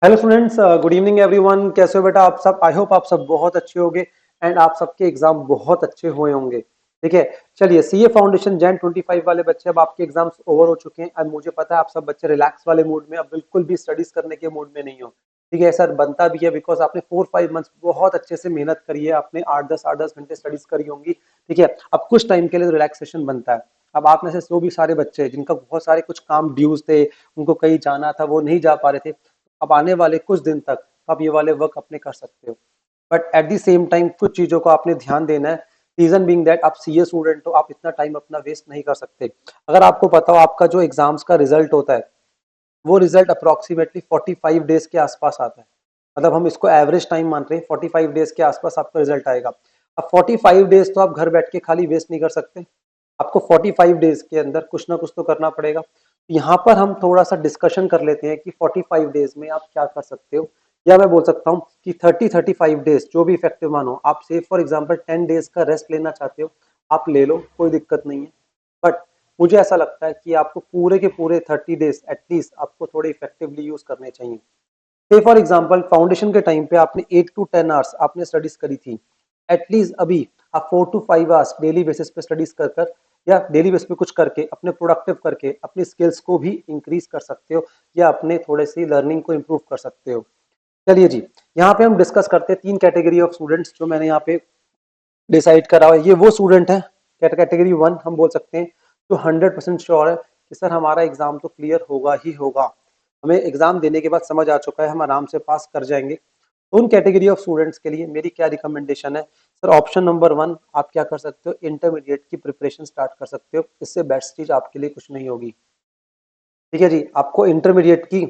Hello students, good evening everyone. कैसे हो बेटा आप सब? आई होप आप सब बहुत अच्छे होंगे एंड आप सबके एग्जाम बहुत अच्छे हुए होंगे। ठीक है, चलिए सीए फाउंडेशन जैन 25 वाले बच्चे, अब आपके एग्जाम्स ओवर हो चुके हैं। अब मुझे पता है आप सब बच्चे रिलैक्स वाले मूड में, अब बिल्कुल भी स्टडीज करने के मूड में नहीं हो। ठीक है, सर बनता भी है बिकॉज आपने 4-5 मंथ्स बहुत अच्छे से मेहनत करी है, आपने 8-10 घंटे स्टडीज करी होंगी। ठीक है, अब कुछ टाइम के लिए रिलैक्सेशन बनता है। अब आप में से जो भी सारे बच्चे जिनका बहुत सारे कुछ काम ड्यूज थे, उनको कहीं जाना था, वो नहीं जा पा रहे थे, अब आने वाले कुछ दिन तक आप ये वाले वर्क अपने कर सकते हो। But at the same time कुछ चीजों को आपने ध्यान देना है। रीजन बीइंग दैट आप सीए स्टूडेंट हो, आप इतना टाइम अपना वेस्ट नहीं कर सकते। अगर आपको पता हो आपका जो एग्जाम्स का रिजल्ट होता है, वो रिजल्ट अप्रोक्सीमेटली 45 डेज के आसपास आता है। मतलब हम इसको एवरेज टाइम मान रहे हैं, 45 डेज के आसपास आपका रिजल्ट आएगा। अब 45 डेज तो आप घर बैठ के खाली वेस्ट नहीं कर सकते, आपको 45 डेज के अंदर कुछ ना कुछ तो करना पड़ेगा। यहाँ पर हम थोड़ा सा डिस्कशन कर लेते हैं कि 45 डेज में आप क्या कर सकते हो। या मैं बोल सकता हूँ कि 30-35 डेज जो भी इफेक्टिव मानो, आप से फॉर एग्जाम्पल 10 डेज का रेस्ट लेना चाहते हो, आप ले लो, कोई दिक्कत नहीं है। बट मुझे ऐसा लगता है कि आपको पूरे के पूरे 30 डेज एटलीस्ट आपको थोड़े इफेक्टिवली यूज करने चाहिए। से फॉर एग्जाम्पल फाउंडेशन के टाइम पे आपने 8 to 10 आवर्स आपने स्टडीज करी थी, एटलीस्ट अभी आप 4 to 5 आवर्स डेली बेसिस पे स्टडीज कर कर या डेली बेसिस पे कुछ करके अपने प्रोडक्टिव करके अपनी स्किल्स को भी इंक्रीज कर सकते हो या अपने थोड़े सी लर्निंग को इम्प्रूव कर सकते हो। चलिए जी, यहाँ पे हम डिस्कस करते हैं 3 कैटेगरी ऑफ स्टूडेंट्स जो मैंने यहाँ पे डिसाइड करा हुआ है। ये वो स्टूडेंट है कैटेगरी 1 हम बोल सकते हैं, जो 100% श्योर है कि सर हमारा एग्जाम तो क्लियर होगा ही होगा, हमें एग्जाम देने के बाद समझ आ चुका है हम आराम से पास कर जाएंगे। तो उन कैटेगरी ऑफ स्टूडेंट्स के लिए मेरी क्या रिकमेंडेशन है? सर ऑप्शन नंबर 1, आप क्या कर सकते हो, इंटरमीडिएट की प्रिपरेशन स्टार्ट कर सकते हो। इससे बेस्ट चीज आपके लिए कुछ नहीं होगी। ठीक है जी, आपको इंटरमीडिएट की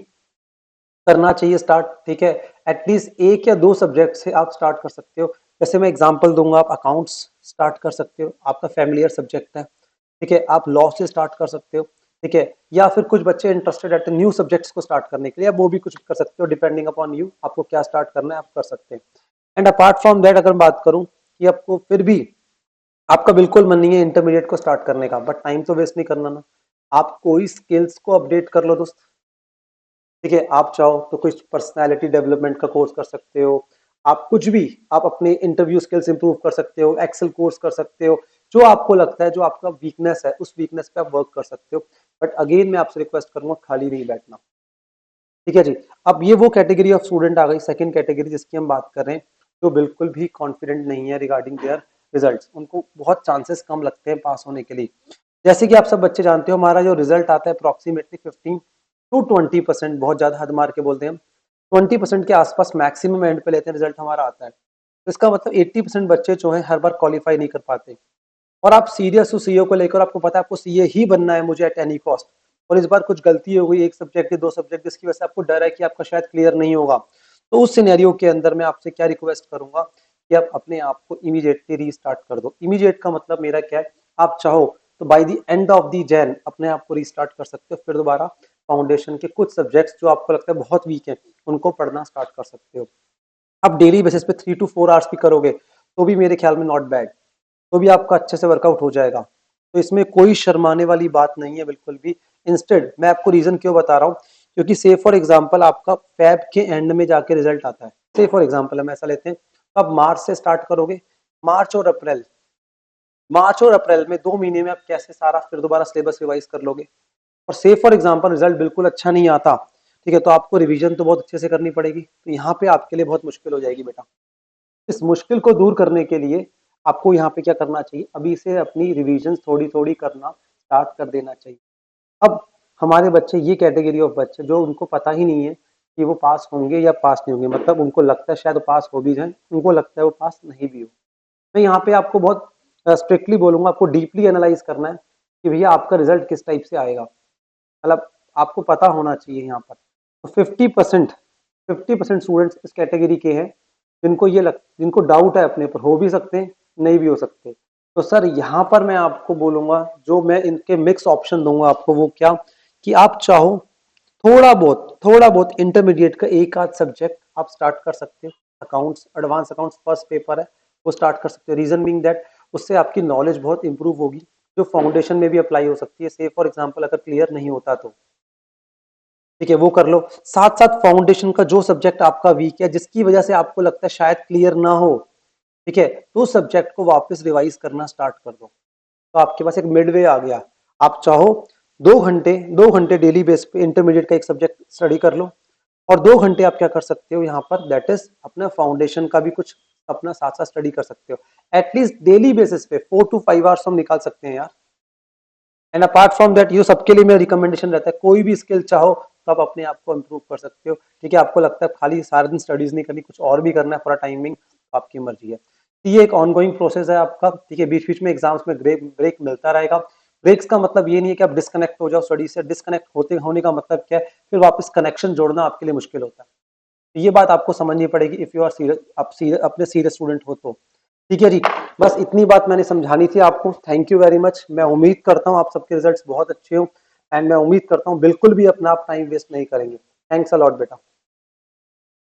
करना चाहिए स्टार्ट। ठीक है, एटलीस्ट 1 या 2 सब्जेक्ट से आप स्टार्ट कर सकते हो। जैसे मैं एग्जांपल दूंगा, आप अकाउंट्स स्टार्ट कर सकते हो, आपका फैमिलियर सब्जेक्ट है। ठीक है, आप लॉ से स्टार्ट कर सकते हो। ठीक है, या फिर कुछ बच्चे इंटरेस्टेड रहते हैं न्यू सब्जेक्ट्स को स्टार्ट करने के लिए, आप वो भी कुछ कर सकते हो, डिपेंडिंग अपॉन यू, आपको क्या स्टार्ट करना है आप कर सकते हैं। एंड अपार्ट फ्रॉम दैट अगर बात करूं कि आपको फिर भी आपका बिल्कुल मन नहीं है इंटरमीडिएट को स्टार्ट करने का, बट टाइम तो वेस्ट नहीं करना ना, आप कोई स्किल्स को अपडेट कर लो दोस्त। ठीक है, आप चाहो तो कुछ पर्सनालिटी डेवलपमेंट का कोर्स कर सकते हो, आप कुछ भी, आप अपने इंटरव्यू स्किल्स इंप्रूव कर सकते हो, एक्सेल कोर्स कर सकते हो। जो आपको लगता है जो आपका वीकनेस है उस वीकनेस पे आप वर्क कर सकते हो। बट अगेन मैं आपसे रिक्वेस्ट करूंगा खाली नहीं बैठना। ठीक है जी, अब ये वो कैटेगरी ऑफ स्टूडेंट आ गई, सेकंड कैटेगरी जिसकी हम बात कर रहे हैं, जो बिल्कुल भी कॉन्फिडेंट नहीं है रिगार्डिंग देयर रिजल्ट्स, उनको बहुत चांसेस कम लगते हैं पास होने के लिए। जैसे कि आप सब बच्चे जानते हो, हमारा जो रिजल्ट आता है अप्रोक्सीमेटली 15 to 20%, बहुत ज्यादा हद मार के बोलते हैं हम, 20% के आसपास मैक्सिमम एंड पे लेते हैं रिजल्ट हमारा आता है। तो इसका मतलब 80% बच्चे जो है हर बार क्वालिफाई नहीं कर पाते। और आप सीरियस हो सीईओ को लेकर, आपको पता है आपको सीए ही बनना है मुझे एट एनी कॉस्ट, और इस बार कुछ गलती हो गई, 1 सब्जेक्ट या 2 सब्जेक्ट, जिसकी वजह से आपको डर है कि आपका शायद क्लियर नहीं होगा। तो उस सिनेरियो के अंदर मैं आपसे क्या रिक्वेस्ट करूंगा कि आप अपने आप को इमीडिएटली रीस्टार्ट कर दो। इमीडिएट का मतलब मेरा क्या है, आप चाहो तो by the end of the Jain अपने आप को रीस्टार्ट कर सकते हो, फिर दोबारा फाउंडेशन के कुछ सब्जेक्ट्स जो आपको लगता है बहुत वीक है उनको पढ़ना स्टार्ट कर सकते हो। आप डेली बेसिस पे 3 to 4 आवर्स भी करोगे तो भी मेरे ख्याल में नॉट बैड, तो भी आपका अच्छे से वर्कआउट हो जाएगा। तो इसमें कोई शर्माने वाली बात नहीं है बिल्कुल भी। इंस्टेड मैं आपको रीजन क्यों बता रहा हूँ, क्योंकि से फॉर एग्जांपल आपका फैब के एंड में जाके रिजल्ट आता है। से फॉर एग्जांपल हम ऐसा लेते हैं, अब मार्च से स्टार्ट करोगे, मार्च और अप्रैल, मार्च और अप्रैल में 2 महीने में आप कैसे सारा फिर दोबारा सिलेबस रिवाइज कर लोगे। और से फॉर एग्जांपल रिजल्ट बिल्कुल अच्छा नहीं आता, ठीक है, तो आपको रिवीजन तो बहुत अच्छे से करनी पड़ेगी, तो यहाँ पे आपके लिए बहुत मुश्किल हो जाएगी बेटा। इस मुश्किल को दूर करने के लिए आपको यहाँ पे क्या करना चाहिए, अभी से अपनी रिवीजन थोड़ी थोड़ी करना स्टार्ट कर देना चाहिए। अब हमारे बच्चे ये कैटेगरी ऑफ बच्चे जो उनको पता ही नहीं है कि वो पास होंगे या पास नहीं होंगे, मतलब उनको लगता है शायद वो पास हो भी जाए, उनको लगता है वो पास नहीं भी हो। मैं यहाँ पे आपको बहुत स्ट्रिक्टली बोलूंगा, आपको डीपली एनालाइज करना है कि भैया आपका रिजल्ट किस टाइप से आएगा, मतलब आपको पता होना चाहिए यहाँ पर। तो 50% स्टूडेंट्स इस कैटेगरी के हैं जिनको डाउट है अपने ऊपर, हो भी सकते हैं नहीं भी हो सकते। तो सर यहाँ पर मैं आपको बोलूंगा, जो मैं इनके मिक्स ऑप्शन दूंगा आपको, वो क्या, कि आप चाहो थोड़ा बहुत इंटरमीडिएट का 1 आध सब्जेक्ट आप स्टार्ट कर सकते हो। Accounts, advance accounts first paper है, वो स्टार्ट कर सकते हो। रीजन बीइंग दैट उससे आपकी नॉलेज बहुत इंप्रूव होगी, जो फाउंडेशन में भी अप्लाई हो सकती है, से फॉर एग्जांपल अगर क्लियर नहीं होता तो। ठीक है, वो कर लो। साथ साथ फाउंडेशन का जो सब्जेक्ट आपका वीक है, जिसकी वजह से आपको लगता है शायद क्लियर ना हो, ठीक है, तो सब्जेक्ट को वापस रिवाइज करना स्टार्ट कर दो। तो आपके पास एक मिडवे आ गया। आप चाहो 2 घंटे डेली बेस पे इंटरमीडिएट का एक सब्जेक्ट स्टडी कर लो, और 2 घंटे आप क्या कर सकते हो यहाँ पर, दैट इज अपना फाउंडेशन का भी कुछ अपना साथ साथ स्टडी कर सकते हो। एटलीस्ट डेली बेसिस पे 4 to 5 आवर्स हम निकाल सकते हैं यार। एंड अपार्ट फ्रॉम दैट, ये सबके लिए मेरा रिकमेंडेशन रहता है, कोई भी स्किल चाहो तो आप अपने आप को इम्प्रूव कर सकते हो। ठीक है, आपको लगता है खाली सारा दिन स्टडीज नहीं करनी, कुछ और भी करना है फॉर टाइमिंग, आपकी मर्जी है। तो ये एक ऑनगोइंग प्रोसेस है आपका। ठीक है, बीच बीच में एग्जाम्स में ब्रेक मिलता रहेगा। ब्रेक्स का मतलब ये नहीं है कि आप डिस्कनेक्ट हो जाओ स्टडी से। डिस्कनेक्ट होने का मतलब क्या है, फिर वापस कनेक्शन जोड़ना आपके लिए मुश्किल होता है। तो ये बात आपको समझनी पड़ेगी इफ यू आर सीरियस, आप अपने सीरियस स्टूडेंट हो तो। ठीक है जी, बस इतनी बात मैंने समझानी थी आपको। Thank you very much. मैं उम्मीद करता हूँ आप सबके रिजल्ट्स बहुत अच्छे हो, एंड मैं उम्मीद करता हूँ बिल्कुल भी अपना आप टाइम वेस्ट नहीं करेंगे। थैंक्स अ लॉट बेटा।